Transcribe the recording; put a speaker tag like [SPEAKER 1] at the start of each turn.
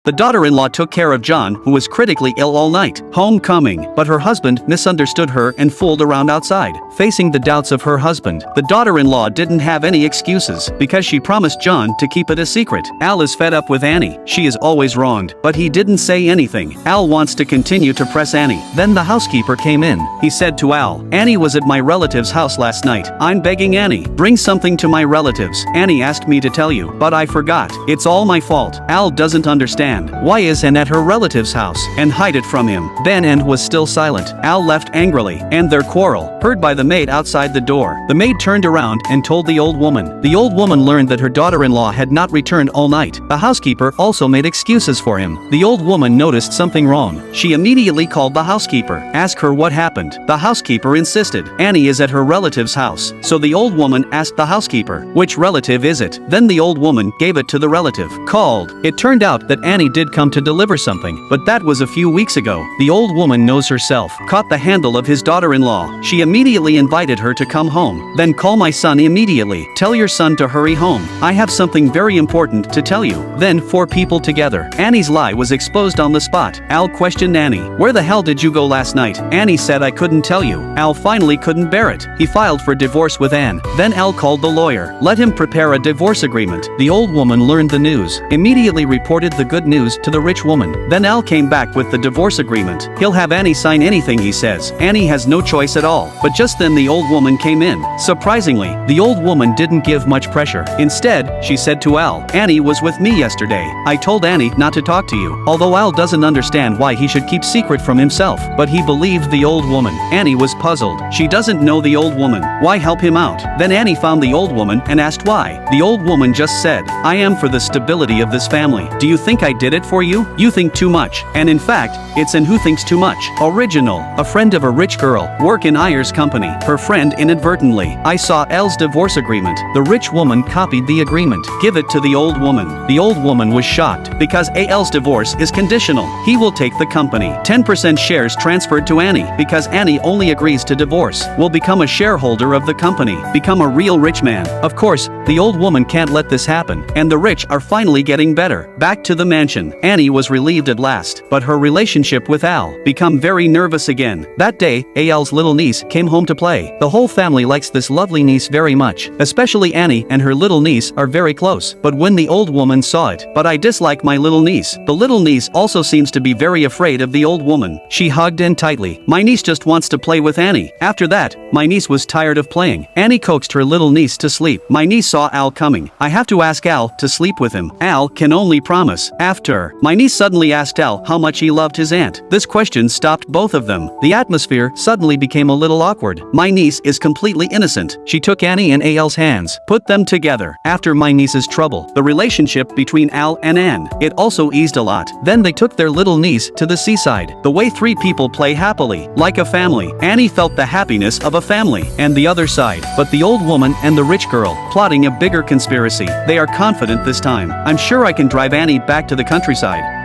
[SPEAKER 1] The daughter-in-law took care of John, who was critically ill all night. Homecoming, but her husband misunderstood her and fooled around outside. Facing the doubts of her husband, the daughter-in-law didn't have any excuses because she promised John to keep it a secret. Al is fed up with Annie. She is always wronged, but he didn't say anything. Al wants to continue to press Annie. Then the housekeeper came in. He said to Al, "Annie was at my relative's house last night. I'm begging Annie, bring something to my relatives. Annie asked me to tell you, but I forgot. It's all my fault." Al doesn't understand. Why is Anne at her relative's house and hide it from him? Then Anne was still silent. Al left angrily, and their quarrel, heard by the maid outside the door. The maid turned around and told the old woman. The old woman learned that her daughter-in-law had not returned all night. The housekeeper also made excuses for him. The old woman noticed something wrong. She immediately called the housekeeper. Ask her what happened. The housekeeper insisted. Annie is at her relative's house. So the old woman asked the housekeeper, which relative is it? Then the old woman gave it to the relative. Called. It turned out that Annie did come to deliver something, but that was a few weeks ago. The old woman knows herself. Caught the handle of his daughter-in-law. She immediately invited her to come home. Then call my son immediately. Tell your son to hurry home. I have something very important to tell you. Then 4 people together. Annie's lie was exposed on the spot. Al questioned Annie. Where the hell did you go last night? Annie said I couldn't tell you. Al finally couldn't bear it. He filed for divorce with Anne. Then Al called the lawyer. Let him prepare a divorce agreement. The old woman learned the news. Immediately reported the good news to the rich woman. Then Al came back with the divorce agreement. He'll have Annie sign anything he says. Annie has no choice at all. But just then the old woman came in. Surprisingly, the old woman didn't give much pressure. Instead, she said to Al, Annie was with me yesterday. I told Annie not to talk to you. Although Al doesn't understand why he should keep secret from himself, but he believed the old woman. Annie was puzzled. She doesn't know the old woman. Why help him out? Then Annie found the old woman and asked why. The old woman just said, I am for the stability of this family. Do you think I did it for you? You think too much. And in fact, it's in Who Thinks Too Much. Original. A friend of a rich girl. Work in Ayer's company. Her friend inadvertently. I saw L's divorce agreement. The rich woman copied the agreement. Give it to the old woman. The old woman was shocked because Al's divorce is conditional. He will take the company. 10% shares transferred to Annie because Annie only agrees to divorce. Will become a shareholder of the company. Become a real rich man. Of course, the old woman can't let this happen. And the rich are finally getting better. Back to the mansion. Annie was relieved at last, but her relationship with Al become very nervous again. That day, Al's little niece came home to play. The whole family likes this lovely niece very much. Especially Annie and her little niece are very close. But when the old woman saw it, but I dislike my little niece. The little niece also seems to be very afraid of the old woman. She hugged in tightly. My niece just wants to play with Annie. After that, my niece was tired of playing. Annie coaxed her little niece to sleep. My niece saw Al coming. I have to ask Al to sleep with him. Al can only promise. After, my niece suddenly asked Al how much he loved his aunt. This question stopped both of them. The atmosphere suddenly became a little awkward. My niece is completely innocent. She took Annie and Al's hands, put them together. After my niece's trouble, the relationship between Al and Anne, it also eased a lot. Then they took their little niece to the seaside. The way 3 people play happily, like a family. Annie felt the happiness of a family. And the other side, but the old woman and the rich girl, plotting a bigger conspiracy. They are confident this time. I'm sure I can drive Annie back to the countryside.